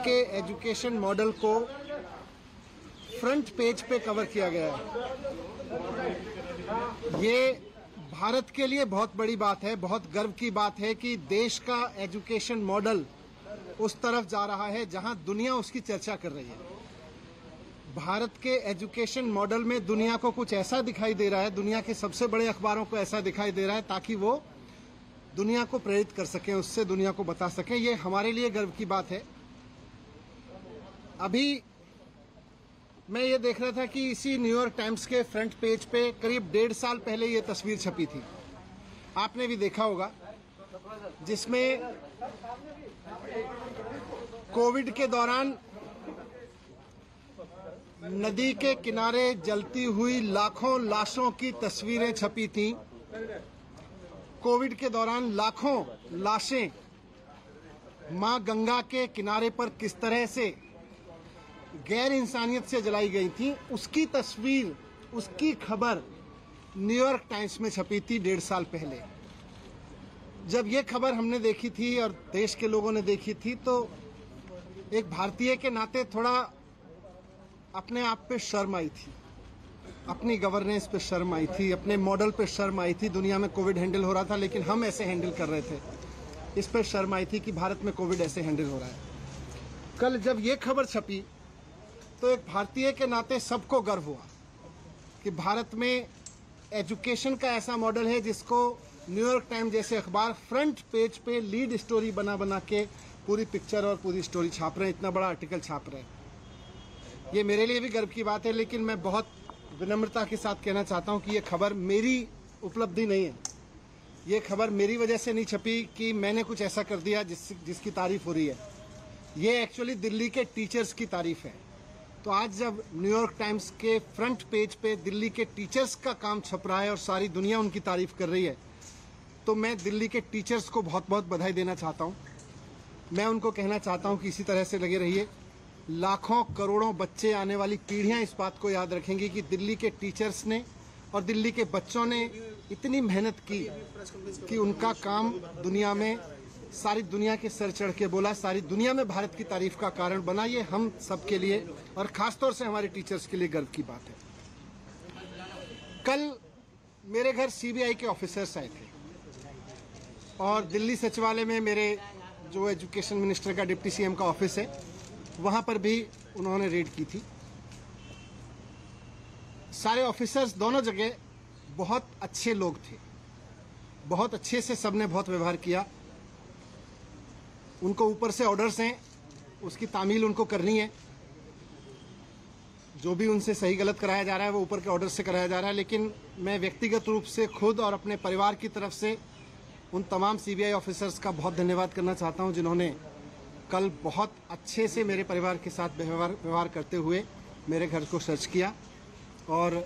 के education model को front page पे कवर किया गया है। ये भारत के लिए बहुत बड़ी बात है, बहुत गर्व की बात है कि देश का एजुकेशन मॉडल उस तरफ जा रहा है जहां दुनिया उसकी चर्चा कर रही है। भारत के एजुकेशन मॉडल में दुनिया को कुछ ऐसा दिखाई दे रहा है, दुनिया के सबसे बड़े अखबारों को ऐसा दिखाई दे रहा है ताकि वो दुनिया को प्रेरित कर सकें, उससे दुनिया को बता सकें। ये हमारे लिए गर्व की बात है। अभी मैं ये देख रहा था कि इसी न्यूयॉर्क टाइम्स के फ्रंट पेज पे करीब 1.5 साल पहले ये तस्वीर छपी थी, आपने भी देखा होगा, जिसमें कोविड के दौरान नदी के किनारे जलती हुई लाखों लाशों की तस्वीरें छपी थीं। कोविड के दौरान लाखों लाशें मां गंगा के किनारे पर किस तरह से गैर इंसानियत से जलाई गई थी, उसकी तस्वीर, उसकी खबर न्यूयॉर्क टाइम्स में छपी थी 1.5 साल पहले। जब ये खबर हमने देखी थी और देश के लोगों ने देखी थी तो एक भारतीय के नाते थोड़ा अपने आप पे शर्म आई थी, अपनी गवर्नेंस पे शर्म आई थी, अपने मॉडल पे शर्म आई थी। दुनिया में कोविड हैंडल हो रहा था लेकिन हम ऐसे हैंडल कर रहे थे, इस पे शर्म आई थी कि भारत में कोविड ऐसे हैंडल हो रहा है। कल जब ये खबर छपी तो एक भारतीय के नाते सबको गर्व हुआ कि भारत में एजुकेशन का ऐसा मॉडल है जिसको न्यूयॉर्क टाइम्स जैसे अखबार फ्रंट पेज पे लीड स्टोरी बना बना के पूरी पिक्चर और पूरी स्टोरी छाप रहे हैं, इतना बड़ा आर्टिकल छाप रहे हैं। ये मेरे लिए भी गर्व की बात है, लेकिन मैं बहुत विनम्रता के साथ कहना चाहता हूं कि ये खबर मेरी उपलब्धि नहीं है। ये खबर मेरी वजह से नहीं छपी कि मैंने कुछ ऐसा कर दिया जिसकी तारीफ हो रही है। ये एक्चुअली दिल्ली के टीचर्स की तारीफ है। तो आज जब न्यूयॉर्क टाइम्स के फ्रंट पेज पे दिल्ली के टीचर्स का काम छप रहा है और सारी दुनिया उनकी तारीफ कर रही है, तो मैं दिल्ली के टीचर्स को बहुत बहुत बधाई देना चाहता हूँ। मैं उनको कहना चाहता हूँ कि इसी तरह से लगे रहिए। लाखों करोड़ों बच्चे, आने वाली पीढ़ियां इस बात को याद रखेंगी कि दिल्ली के टीचर्स ने और दिल्ली के बच्चों ने इतनी मेहनत की कि उनका काम दुनिया में, सारी दुनिया के सर चढ़ के बोला, सारी दुनिया में भारत की तारीफ का कारण बना। ये हम सबके लिए और खासतौर से हमारे टीचर्स के लिए गर्व की बात है। कल मेरे घर सीबीआई के ऑफिसर्स आए थे और दिल्ली सचिवालय में मेरे जो एजुकेशन मिनिस्टर का, डिप्टी सीएम का ऑफिस है, वहां पर भी उन्होंने रेड की थी। सारे ऑफिसर्स दोनों जगह बहुत अच्छे लोग थे, बहुत अच्छे से सबने बहुत व्यवहार किया। उनको ऊपर से ऑर्डर्स हैं, उसकी तामील उनको करनी है। जो भी उनसे सही गलत कराया जा रहा है वो ऊपर के ऑर्डर से कराया जा रहा है। लेकिन मैं व्यक्तिगत रूप से खुद और अपने परिवार की तरफ से उन तमाम सीबीआई ऑफिसर्स का बहुत धन्यवाद करना चाहता हूं जिन्होंने कल बहुत अच्छे से मेरे परिवार के साथ व्यवहार करते हुए मेरे घर को सर्च किया। और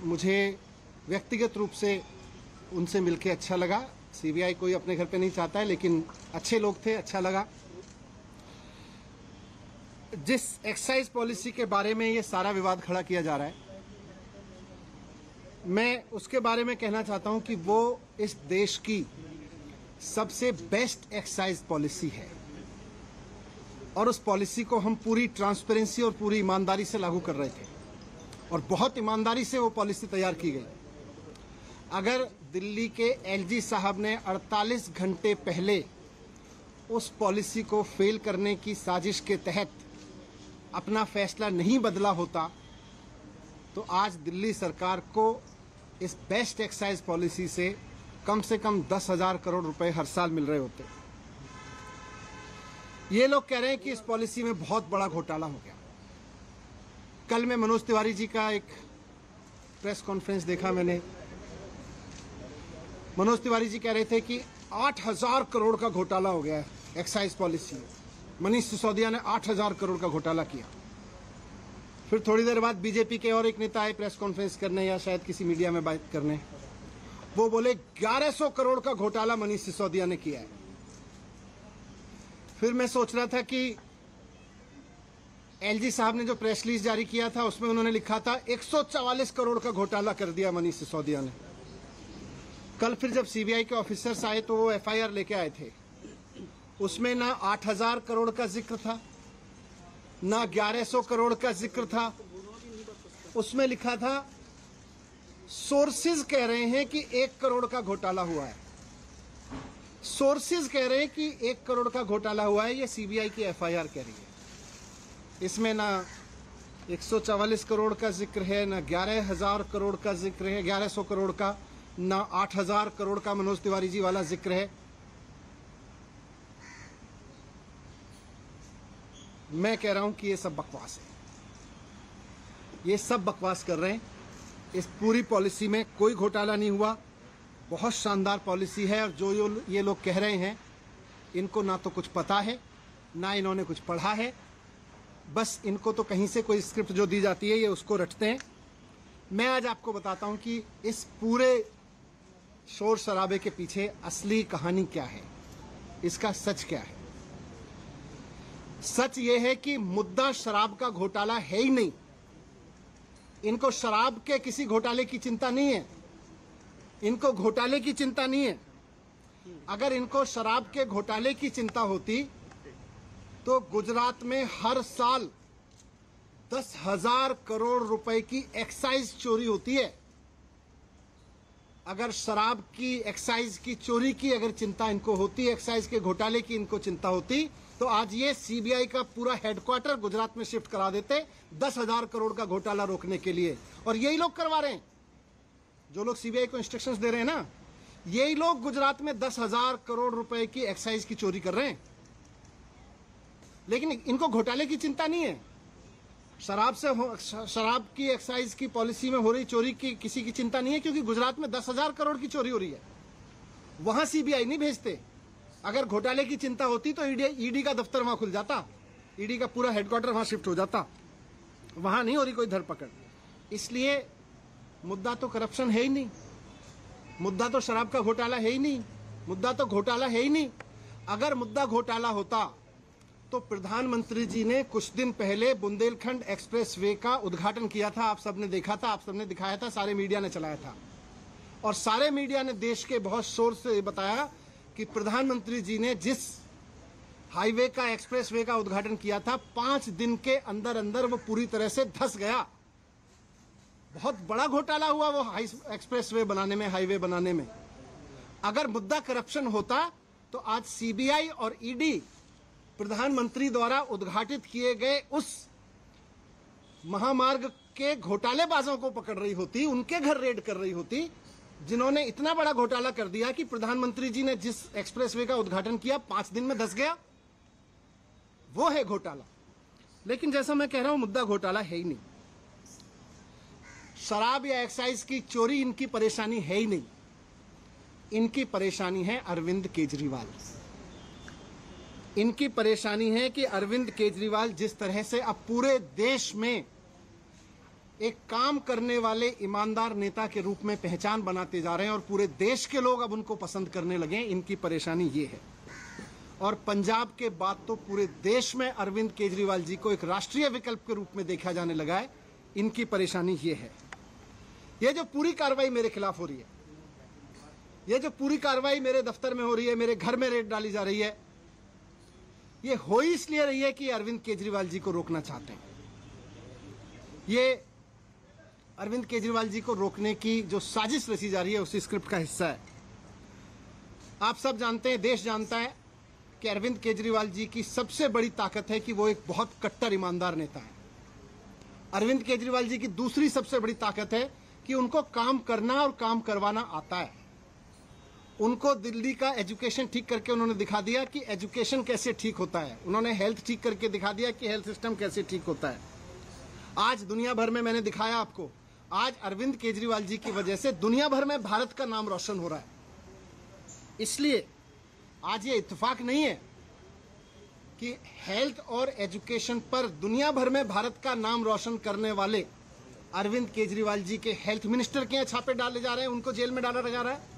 मुझे व्यक्तिगत रूप से उनसे मिलकर अच्छा लगा। सीबीआई कोई अपने घर पे नहीं चाहता है, लेकिन अच्छे लोग थे, अच्छा लगा। जिस एक्साइज पॉलिसी के बारे में ये सारा विवाद खड़ा किया जा रहा है, मैं उसके बारे में कहना चाहता हूं कि वो इस देश की सबसे बेस्ट एक्साइज पॉलिसी है और उस पॉलिसी को हम पूरी ट्रांसपेरेंसी और पूरी ईमानदारी से लागू कर रहे थे और बहुत ईमानदारी से वो पॉलिसी तैयार की गई। अगर दिल्ली के एलजी साहब ने 48 घंटे पहले उस पॉलिसी को फेल करने की साजिश के तहत अपना फैसला नहीं बदला होता तो आज दिल्ली सरकार को इस बेस्ट एक्साइज पॉलिसी से कम 10,000 करोड़ रुपए हर साल मिल रहे होते। ये लोग कह रहे हैं कि इस पॉलिसी में बहुत बड़ा घोटाला हो गया। कल मैं मनोज तिवारी जी का एक प्रेस कॉन्फ्रेंस देखा मैंने। मनोज तिवारी जी कह रहे थे कि 8,000 करोड़ का घोटाला हो गया है एक्साइज पॉलिसी में। मनीष सिसोदिया ने 8,000 करोड़ का घोटाला किया। फिर थोड़ी देर बाद बीजेपी के और एक नेता आए प्रेस कॉन्फ्रेंस करने या शायद किसी मीडिया में बात करने, वो बोले 1100 करोड़ का घोटाला मनीष सिसोदिया ने किया है। फिर मैं सोच रहा था कि एलजी साहब ने जो प्रेस रिलीज जारी किया था उसमें उन्होंने लिखा था 144 करोड़ का घोटाला कर दिया मनीष सिसोदिया ने। कल फिर जब सीबीआई के ऑफिसर्स आए तो वो एफआईआर लेके आए थे उसमें ना 8,000 करोड़ का जिक्र था, ना 1100 करोड़ का जिक्र था। उसमें लिखा था, सोर्सेज कह रहे हैं कि 1 करोड़ का घोटाला हुआ है। सोर्सेज कह रहे हैं कि 1 करोड़ का घोटाला हुआ है, ये सीबीआई की एफआईआर कह रही है। इसमें ना 144 करोड़ का जिक्र है, ना 11,000 करोड़ का जिक्र है, 1100 करोड़ का, ना 8,000 करोड़ का मनोज तिवारी जी वाला जिक्र है। मैं कह रहा हूं कि ये सब बकवास है, ये सब बकवास कर रहे हैं। इस पूरी पॉलिसी में कोई घोटाला नहीं हुआ, बहुत शानदार पॉलिसी है। और जो ये लोग कह रहे हैं, इनको ना तो कुछ पता है, ना इन्होंने कुछ पढ़ा है, बस इनको तो कहीं से कोई स्क्रिप्ट जो दी जाती है ये उसको रटते हैं। मैं आज आपको बताता हूं कि इस पूरे शोर शराबे के पीछे असली कहानी क्या है, इसका सच क्या है। सच ये है कि मुद्दा शराब का घोटाला है ही नहीं। इनको शराब के किसी घोटाले की चिंता नहीं है, इनको घोटाले की चिंता नहीं है। अगर इनको शराब के घोटाले की चिंता होती तो गुजरात में हर साल 10,000 करोड़ रुपए की एक्साइज चोरी होती है। अगर शराब की एक्साइज की चोरी की अगर चिंता इनको होती, एक्साइज के घोटाले की इनको चिंता होती, तो आज ये सीबीआई का पूरा हेडक्वार्टर गुजरात में शिफ्ट करा देते 10,000 करोड़ का घोटाला रोकने के लिए। और यही लोग करवा रहे हैं, जो लोग सीबीआई को इंस्ट्रक्शंस दे रहे हैं ना, यही लोग गुजरात में 10,000 करोड़ रुपए की एक्साइज की चोरी कर रहे हैं। लेकिन इनको घोटाले की चिंता नहीं है, शराब की एक्साइज की पॉलिसी में हो रही चोरी की किसी की चिंता नहीं है, क्योंकि गुजरात में 10,000 करोड़ की चोरी हो रही है। वहां सीबीआई नहीं भेजते। अगर घोटाले की चिंता होती तो ईडी का दफ्तर वहां खुल जाता, ईडी का पूरा हेडक्वार्टर वहां शिफ्ट हो जाता। वहां नहीं हो रही कोई धरपकड़। इसलिए मुद्दा तो करप्शन है ही नहीं, मुद्दा तो शराब का घोटाला है ही नहीं, मुद्दा तो घोटाला है ही नहीं। अगर मुद्दा घोटाला होता तो प्रधानमंत्री जी ने कुछ दिन पहले बुंदेलखंड एक्सप्रेसवे का उद्घाटन किया था। आप सबने देखा था, आप सबने दिखाया था, सारे मीडिया ने चलाया था। और सारे मीडिया ने देश के बहुत शोर से बताया कि प्रधानमंत्री जी ने जिस हाईवे का, एक्सप्रेसवे का उद्घाटन किया था, 5 दिन के अंदर अंदर वो पूरी तरह से धंस गया। बहुत बड़ा घोटाला हुआ वो एक्सप्रेसवे बनाने में, हाईवे बनाने में। अगर मुद्दा करप्शन होता तो आज सीबीआई और ईडी प्रधानमंत्री द्वारा उद्घाटित किए गए उस महामार्ग के घोटालेबाजों को पकड़ रही होती, उनके घर रेड कर रही होती, जिन्होंने इतना बड़ा घोटाला कर दिया कि प्रधानमंत्री जी ने जिस एक्सप्रेसवे का उद्घाटन किया 5 दिन में धंस गया। वो है घोटाला। लेकिन जैसा मैं कह रहा हूं, मुद्दा घोटाला है ही नहीं। शराब या एक्साइज की चोरी इनकी परेशानी है ही नहीं। इनकी परेशानी है अरविंद केजरीवाल। इनकी परेशानी है कि अरविंद केजरीवाल जिस तरह से अब पूरे देश में एक काम करने वाले ईमानदार नेता के रूप में पहचान बनाते जा रहे हैं और पूरे देश के लोग अब उनको पसंद करने लगे, इनकी परेशानी ये है। और पंजाब के बाद तो पूरे देश में अरविंद केजरीवाल जी को एक राष्ट्रीय विकल्प के रूप में देखा जाने लगा है। इनकी परेशानी ये है। ये जो पूरी कार्रवाई मेरे खिलाफ हो रही है, ये जो पूरी कार्रवाई मेरे दफ्तर में हो रही है, मेरे घर में रेड डाली जा रही है, ये हो ही इसलिए रही है कि अरविंद केजरीवाल जी को रोकना चाहते हैं। ये अरविंद केजरीवाल जी को रोकने की जो साजिश रची जा रही है उसी स्क्रिप्ट का हिस्सा है। आप सब जानते हैं, देश जानता है कि अरविंद केजरीवाल जी की सबसे बड़ी ताकत है कि वो एक बहुत कट्टर ईमानदार नेता है। अरविंद केजरीवाल जी की दूसरी सबसे बड़ी ताकत है कि उनको काम करना और काम करवाना आता है। उनको दिल्ली का एजुकेशन ठीक करके उन्होंने दिखा दिया कि एजुकेशन कैसे ठीक होता है। उन्होंने हेल्थ ठीक करके दिखा दिया कि हेल्थ सिस्टम कैसे ठीक होता है। आज दुनिया भर में मैंने दिखाया आपको, आज अरविंद केजरीवाल जी की वजह से दुनिया भर में भारत का नाम रोशन हो रहा है। इसलिए आज ये इत्तेफाक नहीं है कि हेल्थ और एजुकेशन पर दुनिया भर में भारत का नाम रोशन करने वाले अरविंद केजरीवाल जी के हेल्थ मिनिस्टर के यहाँ छापे डाले जा रहे हैं, उनको जेल में डाला जा रहा है।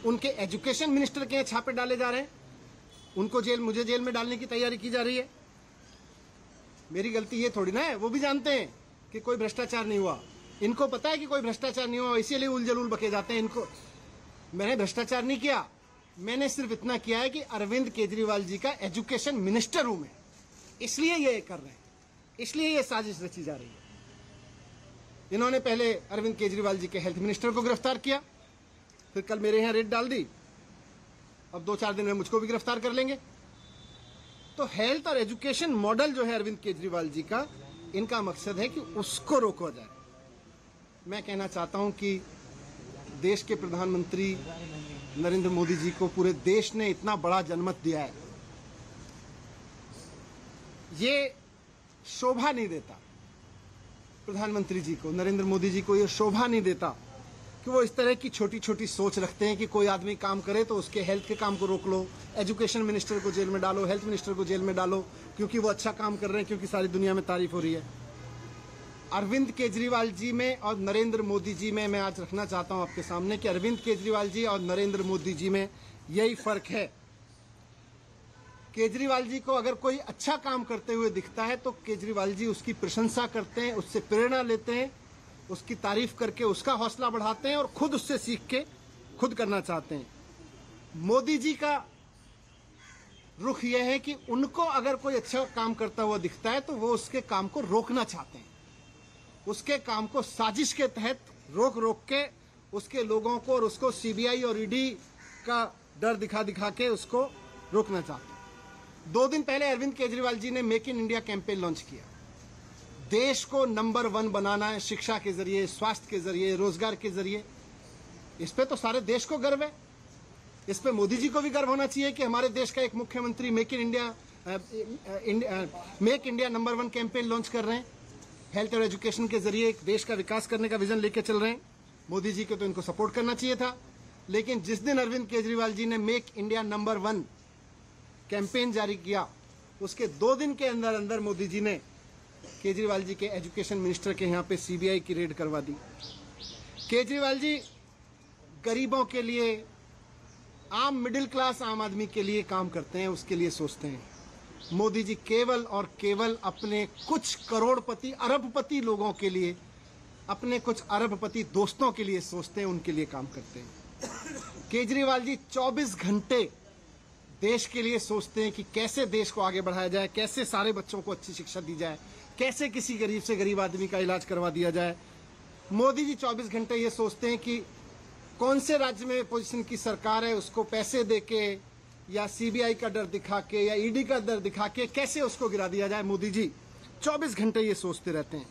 उनके एजुकेशन मिनिस्टर के यहाँ छापे डाले जा रहे हैं, उनको मुझे जेल में डालने की तैयारी की जा रही है। मेरी गलती ये थोड़ी ना है, वो भी जानते हैं कि कोई भ्रष्टाचार नहीं हुआ। इनको पता है कि कोई भ्रष्टाचार नहीं हुआ, इसीलिए उल जलूल बके जाते हैं। इनको मैंने भ्रष्टाचार नहीं किया, मैंने सिर्फ इतना किया है कि अरविंद केजरीवाल जी का एजुकेशन मिनिस्टर हूं मैं, इसलिए ये कर रहे हैं, इसलिए ये साजिश रची जा रही है। इन्होंने पहले अरविंद केजरीवाल जी के हेल्थ मिनिस्टर को गिरफ्तार किया, फिर कल मेरे यहां रेड डाल दी, अब 2-4 दिन में मुझको भी गिरफ्तार कर लेंगे। तो हेल्थ और एजुकेशन मॉडल जो है अरविंद केजरीवाल जी का, इनका मकसद है कि उसको रोका जाए। मैं कहना चाहता हूं कि देश के प्रधानमंत्री नरेंद्र मोदी जी को पूरे देश ने इतना बड़ा जनमत दिया है, ये शोभा नहीं देता प्रधानमंत्री जी को, नरेंद्र मोदी जी को ये शोभा नहीं देता कि वो इस तरह की छोटी छोटी सोच रखते हैं कि कोई आदमी काम करे तो उसके हेल्थ के काम को रोक लो, एजुकेशन मिनिस्टर को जेल में डालो, हेल्थ मिनिस्टर को जेल में डालो, क्योंकि वो अच्छा काम कर रहे हैं, क्योंकि सारी दुनिया में तारीफ हो रही है। अरविंद केजरीवाल जी में और नरेंद्र मोदी जी में मैं आज रखना चाहता हूं आपके सामने कि अरविंद केजरीवाल जी और नरेंद्र मोदी जी में यही फर्क है। केजरीवाल जी को अगर कोई अच्छा काम करते हुए दिखता है तो केजरीवाल जी उसकी प्रशंसा करते हैं, उससे प्रेरणा लेते हैं, उसकी तारीफ करके उसका हौसला बढ़ाते हैं और खुद उससे सीख के खुद करना चाहते हैं। मोदी जी का रुख यह है कि उनको अगर कोई अच्छा काम करता हुआ दिखता है तो वो उसके काम को रोकना चाहते हैं, उसके काम को साजिश के तहत रोक रोक के उसके लोगों को और उसको सीबीआई और ईडी का डर दिखा दिखा के उसको रोकना चाहते हैं। 2 दिन पहले अरविंद केजरीवाल जी ने make in India campaign launch किया। देश को नंबर 1 बनाना है, शिक्षा के जरिए, स्वास्थ्य के जरिए, रोजगार के जरिए। इस पे तो सारे देश को गर्व है, इस पे मोदी जी को भी गर्व होना चाहिए कि हमारे देश का एक मुख्यमंत्री make India number 1 campaign launch कर रहे हैं। हेल्थ और एजुकेशन के जरिए एक देश का विकास करने का विजन लेके चल रहे हैं। मोदी जी को तो इनको सपोर्ट करना चाहिए था, लेकिन जिस दिन अरविंद केजरीवाल जी ने मेक इंडिया नंबर 1 कैंपेन जारी किया, उसके 2 दिन के अंदर अंदर मोदी जी ने केजरीवाल जी के एजुकेशन मिनिस्टर के यहाँ पे सीबीआई की रेड करवा दी। केजरीवाल जी गरीबों के लिए, आम मिडिल क्लास आम आदमी के लिए काम करते हैं, उसके लिए सोचते हैं। मोदी जी केवल और केवल अपने कुछ करोड़पति अरबपति लोगों के लिए, अपने कुछ अरबपति दोस्तों के लिए सोचते हैं, उनके लिए काम करते हैं। केजरीवाल जी 24 घंटे देश के लिए सोचते हैं कि कैसे देश को आगे बढ़ाया जाए, कैसे सारे बच्चों को अच्छी शिक्षा दी जाए, कैसे किसी गरीब से गरीब आदमी का इलाज करवा दिया जाए। मोदी जी 24 घंटे ये सोचते हैं कि कौन से राज्य में पोजीशन की सरकार है, उसको पैसे देके या सीबीआई का डर दिखा के या ईडी का डर दिखा के कैसे उसको गिरा दिया जाए। मोदी जी 24 घंटे ये सोचते रहते हैं।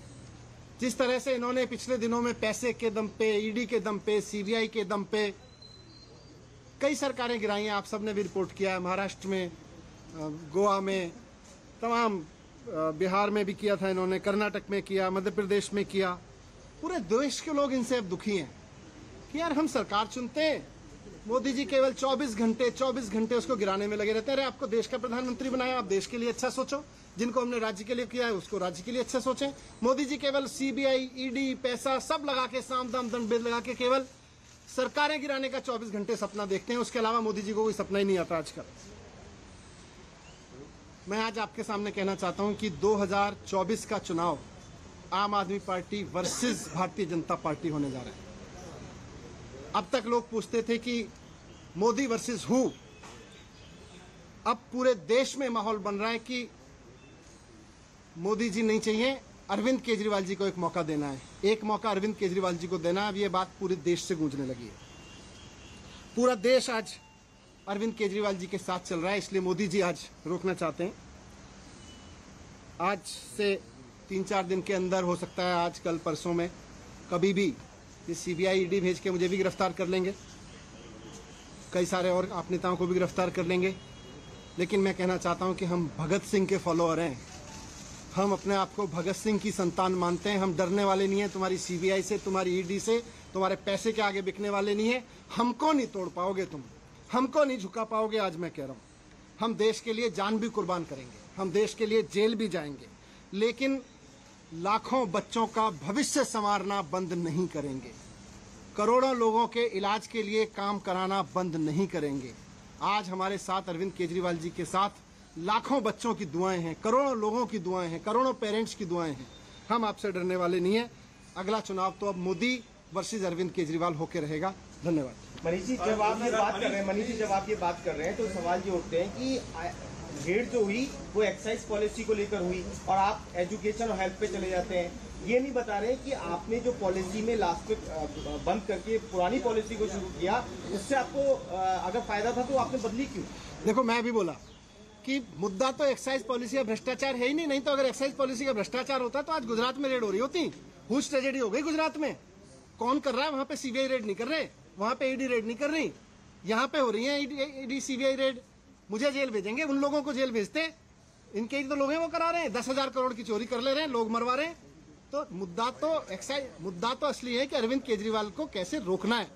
जिस तरह से इन्होंने पिछले दिनों में पैसे के दम पे, ईडी के दम पे, सीबीआई के दम पे कई सरकारें गिराई हैं, आप सबने भी रिपोर्ट किया है। महाराष्ट्र में, गोवा में, तमाम बिहार में भी किया था इन्होंने, कर्नाटक में किया, मध्य प्रदेश में किया। पूरे देश के लोग इनसे अब दुखी हैं कि यार हम सरकार चुनते हैं, मोदी जी केवल 24 घंटे उसको गिराने में लगे रहते हैं। अरे आपको देश का प्रधानमंत्री बनाया, आप देश के लिए अच्छा सोचो। जिनको हमने राज्य के लिए किया है उसको राज्य के लिए अच्छा सोचें। मोदी जी केवल सीबीआई, ईडी, पैसा सब लगा के, साम दाम दंड भेद लगा के केवल सरकारें गिराने का 24 घंटे सपना देखते हैं। उसके अलावा मोदी जी को कोई सपना ही नहीं आता आजकल। मैं आज आपके सामने कहना चाहता हूं कि 2024 का चुनाव आम आदमी party versus Bharatiya Janata party होने जा रहा है। अब तक लोग पूछते थे कि मोदी वर्सेस हु, अब पूरे देश में माहौल बन रहा है कि मोदी जी नहीं चाहिए, अरविंद केजरीवाल जी को एक मौका देना है, एक मौका अरविंद केजरीवाल जी को देना है। अब ये बात पूरे देश से गूंजने लगी है। पूरा देश आज अरविंद केजरीवाल जी के साथ चल रहा है, इसलिए मोदी जी आज रोकना चाहते हैं। आज से 3-4 दिन के अंदर, हो सकता है आज कल परसों में, कभी भी ये सीबीआई ईडी भेज के मुझे भी गिरफ्तार कर लेंगे, कई सारे और आप नेताओं को भी गिरफ्तार कर लेंगे। लेकिन मैं कहना चाहता हूं कि हम भगत सिंह के फॉलोअर हैं, हम अपने आप को भगत सिंह की संतान मानते हैं। हम डरने वाले नहीं हैं तुम्हारी सीबीआई से, तुम्हारी ईडी से, तुम्हारे पैसे के आगे बिकने वाले नहीं है। हमको नहीं तोड़ पाओगे तुम, हमको नहीं झुका पाओगे। आज मैं कह रहा हूं, हम देश के लिए जान भी कुर्बान करेंगे, हम देश के लिए जेल भी जाएंगे, लेकिन लाखों बच्चों का भविष्य संवारना बंद नहीं करेंगे, करोड़ों लोगों के इलाज के लिए काम कराना बंद नहीं करेंगे। आज हमारे साथ अरविंद केजरीवाल जी के साथ लाखों बच्चों की दुआएं हैं, करोड़ों लोगों की दुआएं हैं, करोड़ों पेरेंट्स की दुआएं हैं। हम आपसे डरने वाले नहीं हैं। अगला चुनाव तो अब मोदी वर्सेस अरविंद केजरीवाल होकर रहेगा। धन्यवाद। मनीष जी, जब आप ये बात कर रहे हैं तो सवाल ये उठते हैं कि भीड़ जो हुई वो एक्साइज पॉलिसी को लेकर हुई और आप एजुकेशन और हेल्थ पे चले जाते हैं। ये नहीं बता रहे कि आपने जो पॉलिसी में लास्ट में बंद करके पुरानी पॉलिसी को शुरू किया, उससे आपको अगर फायदा था तो आपने बदली क्यों? देखो, मैं भी बोला कि मुद्दा तो एक्साइज पॉलिसी का भ्रष्टाचार है ही नहीं तो अगर एक्साइज पॉलिसी का भ्रष्टाचार होता तो आज गुजरात में रेड हो रही होती। हुज ट्रेजेडी हो गई गुजरात में। कौन कर रहा है वहां पे? सीबीआई रेड नहीं कर रहे, वहां पे ईडी रेड नहीं कर रही, यहाँ पे हो रही है ईडी सीबीआई रेड। मुझे जेल भेजेंगे, उन लोगों को जेल भेजते। इनके ही तो लोग हैं वो करा रहे हैं, 10,000 करोड़ की चोरी कर ले रहे हैं, लोग मरवा रहे हैं। तो मुद्दा तो असली है कि अरविंद केजरीवाल को कैसे रोकना है।